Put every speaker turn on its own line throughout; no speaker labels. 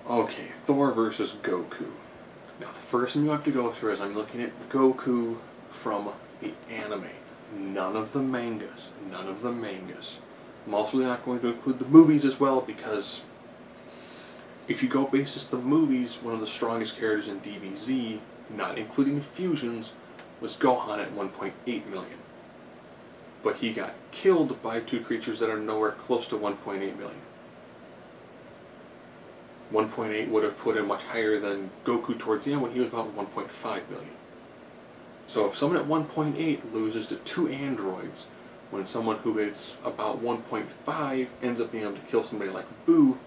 Okay, Thor versus Goku. Now, the first thing you have to go through is I'm looking at Goku from the anime. None of the mangas. None of the mangas. I'm also not going to include the movies as well because if you go basis the movies, one of the strongest characters in DBZ, not including fusions, was Gohan at 1.8 million. But he got killed by two creatures that are nowhere close to 1.8 million. 1.8 would have put him much higher than Goku towards the end when he was about 1.5 million. So if someone at 1.8 loses to two androids, when someone who is about 1.5 ends up being able to kill somebody like Boo,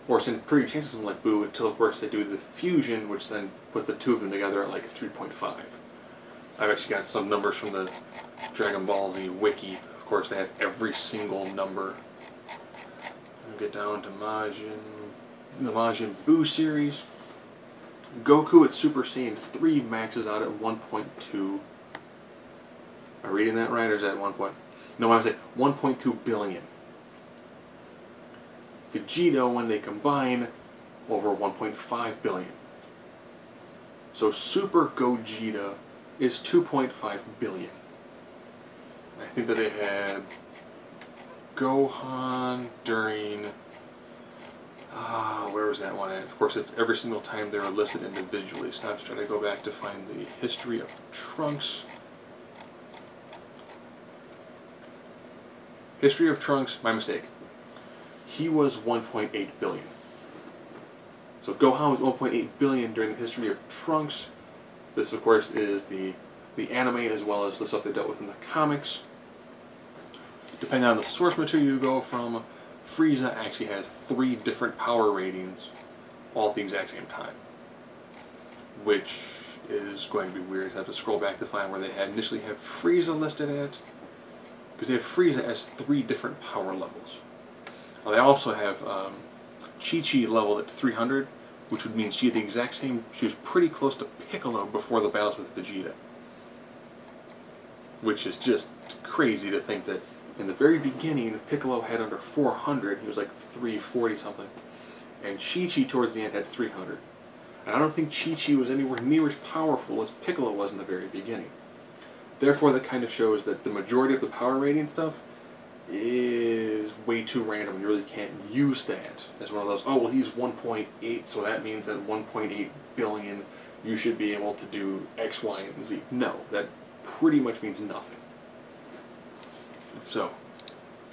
or it's in pretty chances of something like Boo until of course they do the fusion, which then put the two of them together at like 3.5. I've actually got some numbers from the Dragon Ball Z wiki. Of course they have every single number. We'll get down to the Majin Buu series. Goku at Super Saiyan 3 maxes out at 1.2. Am I reading that right, or is that 1 point? No, I was at 1.2 billion. Vegeta, when they combine, over 1.5 billion. So Super Gogeta is 2.5 billion. I think that they had Gohan during... where was that one at? Of course, it's every single time they're listed individually. So now I'm just trying to go back to find the history of Trunks. History of Trunks, my mistake. He was 1.8 billion. So Gohan was 1.8 billion during the history of Trunks. This, of course, is the anime as well as the stuff they dealt with in the comics. Depending on the source material you go from, Frieza actually has 3 different power ratings all at the exact same time. Which is going to be weird. I have to scroll back to find where they had initially have Frieza listed at. Because they have Frieza as 3 different power levels. Now they also have Chi-Chi leveled at 300, which would mean she had the exact same, she was pretty close to Piccolo before the battles with Vegeta. Which is just crazy to think that in the very beginning, Piccolo had under 400, he was like 340 something, and Chi-Chi towards the end had 300. And I don't think Chi-Chi was anywhere near as powerful as Piccolo was in the very beginning. Therefore, that kind of shows that the majority of the power rating stuff is way too random. You really can't use that as one of those, oh, well, he's 1.8, so that means that 1.8 billion, you should be able to do X, Y, and Z. No, that pretty much means nothing. So,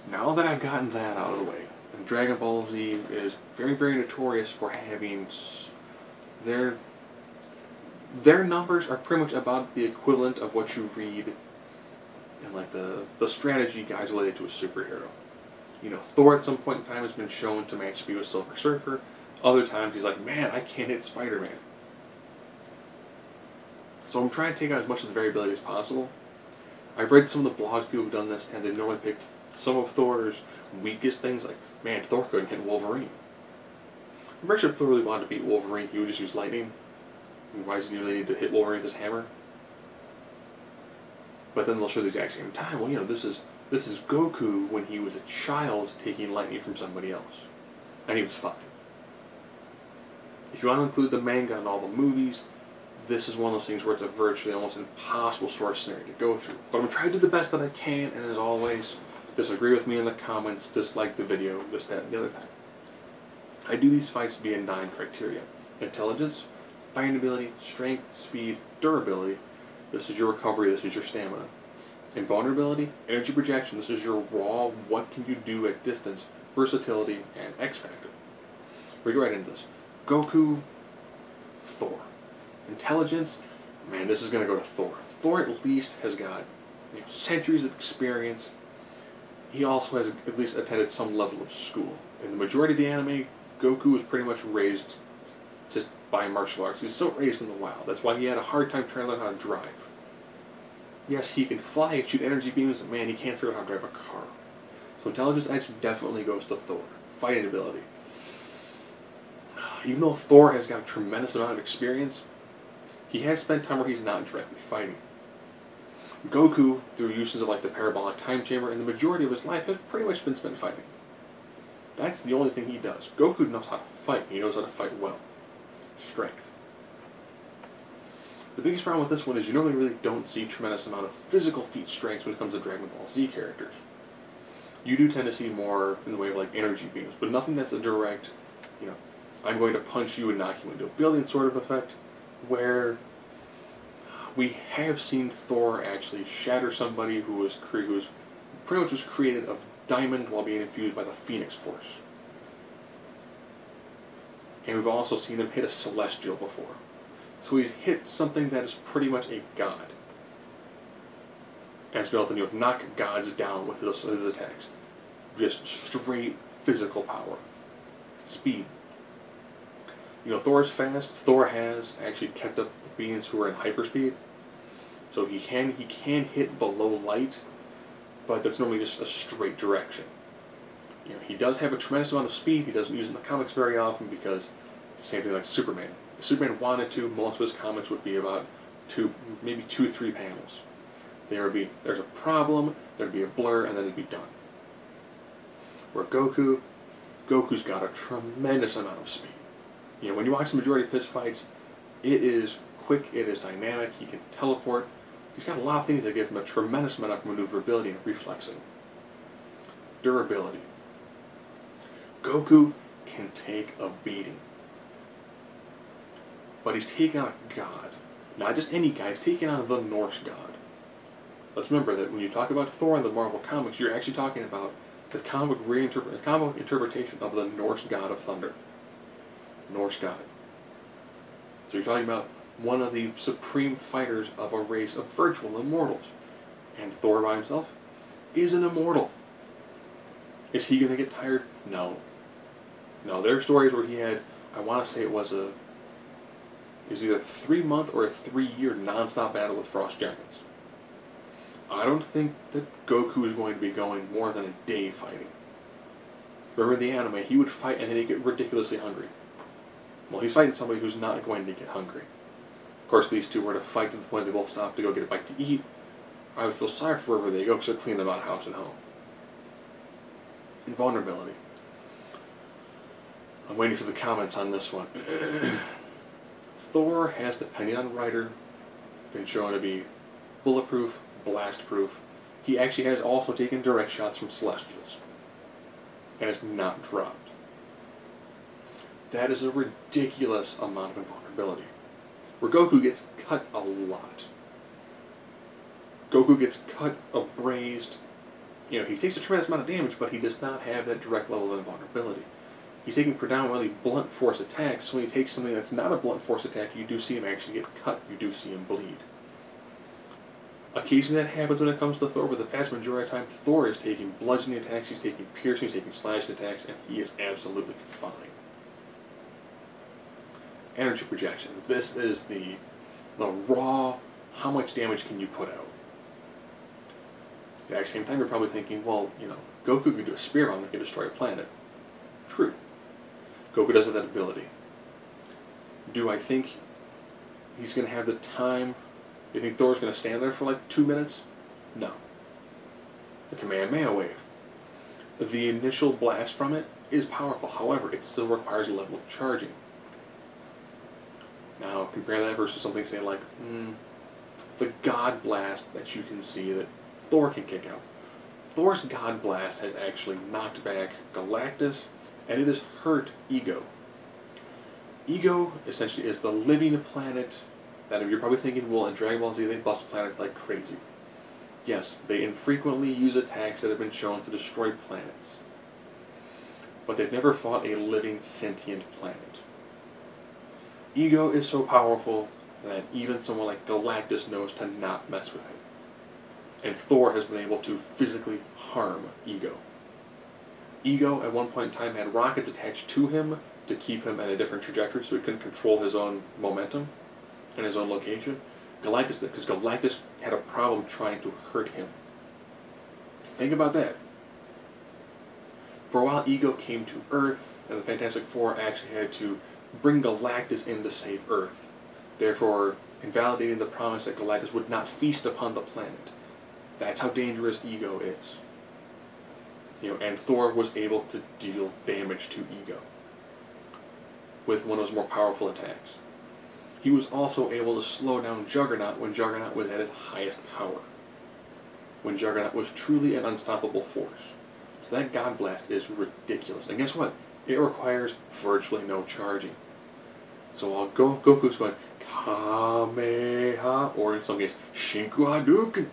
now that I've gotten that out of the way, and Dragon Ball Z is very, very notorious for having their numbers are pretty much about the equivalent of what you read in like the strategy guides related to a superhero. You know, Thor at some point in time has been shown to match speed with Silver Surfer. Other times he's like, man, I can't hit Spider-Man. So I'm trying to take out as much of the variability as possible. I've read some of the blogs people have done this, and they normally pick some of Thor's weakest things, like, man, Thor couldn't hit Wolverine. I'm pretty sure if Thor really wanted to beat Wolverine, he would just use lightning. Why does he really need to hit Wolverine with his hammer? But then they'll show the exact same time, well, you know, this is Goku when he was a child taking lightning from somebody else. And he was fine. If you want to include the manga and all the movies, this is one of those things where it's a virtually almost impossible source scenario to go through. But I'm going to try to do the best that I can, and as always, disagree with me in the comments, dislike the video, this, that, and the other thing. I do these fights via 9 criteria. Intelligence, fighting ability, strength, speed, durability. This is your recovery, this is your stamina. Invulnerability, energy projection, this is your raw, what can you do at distance, versatility, and X factor. We go right into this. Goku, Thor. Intelligence, man, this is going to go to Thor. Thor at least has got centuries of experience. He also has at least attended some level of school. In the majority of the anime, Goku was pretty much raised just by martial arts. He was still raised in the wild. That's why he had a hard time trying to learn how to drive. Yes, he can fly and shoot energy beams, but man, he can't figure out how to drive a car. So intelligence actually definitely goes to Thor. Fighting ability. Even though Thor has got a tremendous amount of experience, he has spent time where he's not directly fighting. Goku, through uses of like the parabolic time chamber, and the majority of his life has pretty much been spent fighting. That's the only thing he does. Goku knows how to fight. He knows how to fight well. Strength. The biggest problem with this one is you normally really don't see a tremendous amount of physical feat strengths when it comes to Dragon Ball Z characters. You do tend to see more in the way of like energy beams, but nothing that's a direct, I'm going to punch you and knock you into a building sort of effect, where we have seen Thor actually shatter somebody who was pretty much was created of diamond while being infused by the Phoenix Force. And we've also seen him hit a Celestial before. So he's hit something that is pretty much a god. And has been able to knock gods down with his attacks. Just straight physical power. Speed. Thor's fast. Thor has actually kept up with beings who are in hyperspeed. So he can hit below light, but that's normally just a straight direction. He does have a tremendous amount of speed. He doesn't use it in the comics very often because it's the same thing like Superman. If Superman wanted to, most of his comics would be about maybe 2-3 panels. There's a problem, there'd be a blur, and then it'd be done. Where Goku's got a tremendous amount of speed. When you watch the majority of his fights, it is quick, it is dynamic, he can teleport. He's got a lot of things that give him a tremendous amount of maneuverability and reflexing. Durability. Goku can take a beating. But he's taking on a god. Not just any god, he's taking on the Norse god. Let's remember that when you talk about Thor in the Marvel Comics, you're actually talking about the comic interpretation of the Norse god of thunder. Norse god. So you're talking about one of the supreme fighters of a race of virtual immortals. And Thor by himself is an immortal. Is he going to get tired? No. No, there are stories where he had, I want to say it was either a 3-month or a 3-year non-stop battle with frost giants. I don't think that Goku is going to be going more than a day fighting. Remember in the anime, he would fight and then he'd get ridiculously hungry. Well, he's fighting somebody who's not going to get hungry. Of course, these two were to fight to the point they both stopped to go get a bite to eat. I would feel sorry for wherever they go because they're cleaning them out of house and home. Invulnerability. I'm waiting for the comments on this one. Thor has, depending on writer, been shown to be bulletproof, blast-proof. He actually has also taken direct shots from Celestials. And has not dropped. That is a ridiculous amount of invulnerability. Where Goku gets cut a lot. Goku gets cut, abrased. He takes a tremendous amount of damage, but he does not have that direct level of invulnerability. He's taking predominantly blunt force attacks, so when he takes something that's not a blunt force attack, you do see him actually get cut, you do see him bleed. Occasionally that happens when it comes to Thor, but the vast majority of the time, Thor is taking bludgeoning attacks, he's taking piercing, he's taking slashing attacks, and he is absolutely fine. Energy projection. This is the raw, how much damage can you put out? At the same time, you're probably thinking, well, Goku can do a spear bomb that can destroy a planet. True. Goku doesn't have that ability. Do I think he's going to have the time? Do you think Thor's going to stand there for like 2 minutes? No. The Kamehameha wave. The initial blast from it is powerful. However, it still requires a level of charging. Now, compare that versus something, say, like the God Blast that you can see that Thor can kick out. Thor's God Blast has actually knocked back Galactus, and it has hurt Ego. Ego, essentially, is the living planet that if you're probably thinking, well, in Dragon Ball Z, they bust planets like crazy. Yes, they infrequently use attacks that have been shown to destroy planets. But they've never fought a living, sentient planet. Ego is so powerful that even someone like Galactus knows to not mess with him. And Thor has been able to physically harm Ego. Ego, at one point in time, had rockets attached to him to keep him at a different trajectory so he couldn't control his own momentum and his own location. Because Galactus had a problem trying to hurt him. Think about that. For a while, Ego came to Earth, and the Fantastic Four actually had to bring Galactus in to save Earth, therefore invalidating the promise that Galactus would not feast upon the planet. That's how dangerous Ego is. And Thor was able to deal damage to Ego with one of his more powerful attacks. He was also able to slow down Juggernaut when Juggernaut was at his highest power. When Juggernaut was truly an unstoppable force. So that God Blast is ridiculous. And guess what? It requires virtually no charging. So while Goku's going Kameha, or in some cases, Shinku Hadouken,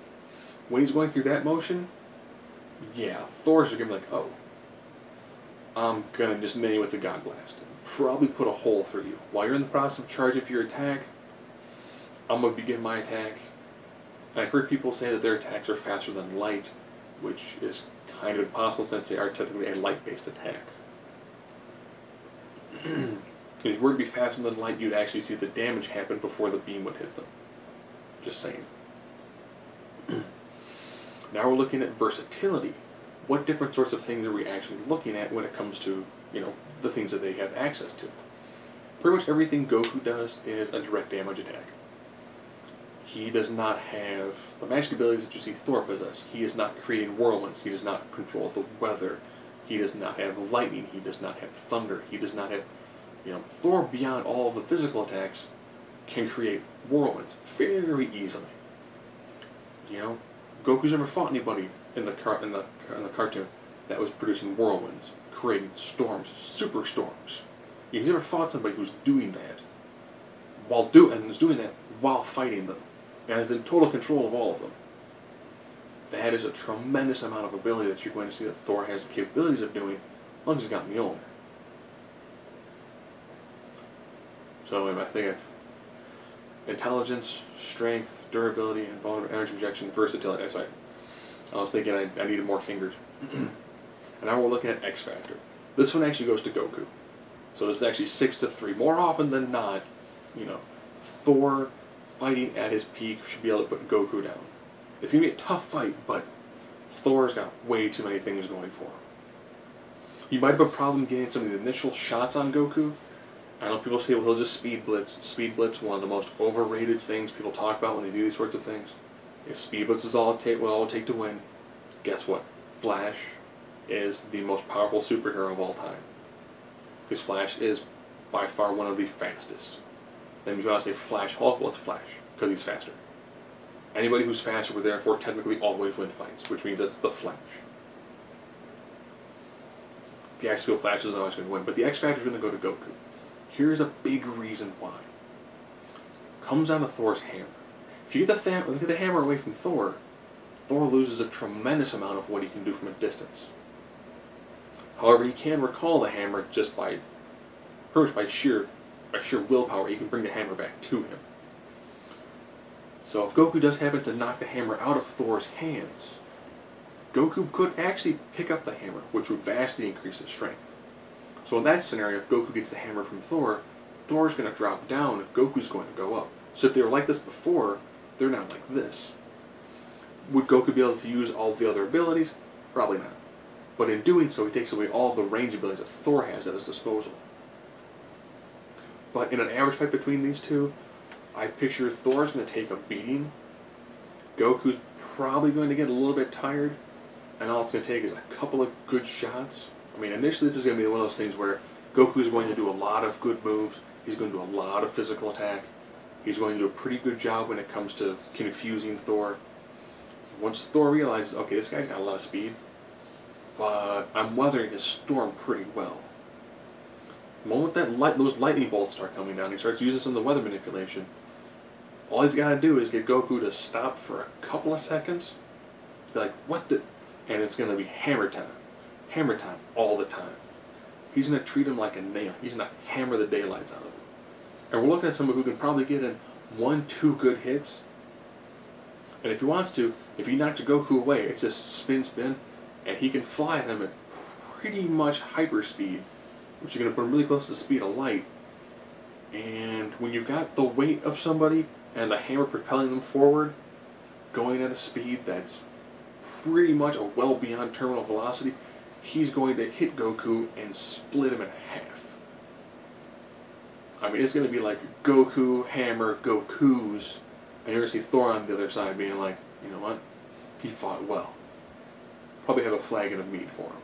when he's going through that motion, yeah, Thor's just going to be like, oh, I'm going to just nail you with the God Blast. Probably put a hole through you. While you're in the process of charging for your attack, I'm going to begin my attack. And I've heard people say that their attacks are faster than light, which is kind of impossible since they are technically a light-based attack. If you were to be faster than light, you'd actually see the damage happen before the beam would hit them. Just saying. Now we're looking at versatility. What different sorts of things are we actually looking at when it comes to, the things that they have access to? Pretty much everything Goku does is a direct damage attack. He does not have the magic abilities that you see Thor possess. He is not creating whirlwinds. He does not control the weather. He does not have lightning. He does not have thunder. He does not have, Thor, beyond all of the physical attacks, can create whirlwinds very easily. Goku's never fought anybody in the cartoon that was producing whirlwinds, creating storms, super storms. He's never fought somebody who's doing that while fighting them, and is in total control of all of them. That is a tremendous amount of ability that you're going to see that Thor has the capabilities of doing, as long as he's got Mjolnir. So I think of intelligence, strength, durability, invulnerability, energy rejection, versatility. That's right. I was thinking I needed more fingers. And now we're looking at X Factor. This one actually goes to Goku. So this is actually 6-3. More often than not, Thor fighting at his peak should be able to put Goku down. It's going to be a tough fight, but Thor's got way too many things going for him. You might have a problem getting some of the initial shots on Goku. I know people say, well, he'll just speed blitz. Speed blitz, one of the most overrated things people talk about when they do these sorts of things. If speed blitz is all it will take to win, guess what? Flash is the most powerful superhero of all time. Because Flash is by far one of the fastest. Then if you want to say Flash Hulk, well, it's Flash, because he's faster. Anybody who's faster would therefore technically always win fights, which means that's the Flash. If you actually feel Flash is always going to win, but the X Factor is going to go to Goku. Here's a big reason why. Comes down to Thor's hammer. If you get the hammer away from Thor, Thor loses a tremendous amount of what he can do from a distance. However, he can recall the hammer just by sheer willpower. He can bring the hammer back to him. So if Goku does happen to knock the hammer out of Thor's hands, Goku could actually pick up the hammer, which would vastly increase his strength. So in that scenario, if Goku gets the hammer from Thor, Thor's going to drop down and Goku's going to go up. So if they were like this before, they're now like this. Would Goku be able to use all the other abilities? Probably not. But in doing so, he takes away all of the range abilities that Thor has at his disposal. But in an average fight between these two, I picture Thor's going to take a beating. Goku's probably going to get a little bit tired. And all it's going to take is a couple of good shots. I mean, initially this is going to be one of those things where Goku's going to do a lot of good moves. He's going to do a lot of physical attack. He's going to do a pretty good job when it comes to confusing Thor. Once Thor realizes, okay, this guy's got a lot of speed, but I'm weathering his storm pretty well. The moment that those lightning bolts start coming down, he starts using some of the weather manipulation. All he's got to do is get Goku to stop for a couple of seconds. Be like, what the? And it's going to be hammer time. Hammer time all the time. He's going to treat him like a nail. He's going to hammer the daylights out of him. And we're looking at someone who can probably get in 1-2 good hits. And if he wants to, if he knocks Goku away, it's just spin, and he can fly at him at pretty much hyperspeed, which is going to put him really close to the speed of light. And when you've got the weight of somebody and the hammer propelling them forward, going at a speed that's pretty much a well beyond terminal velocity, he's going to hit Goku and split him in half. I mean, it's going to be like Goku, hammer, Gokus, and you're going to see Thor on the other side being like, you know what, he fought well. probably have a flagon of mead for him.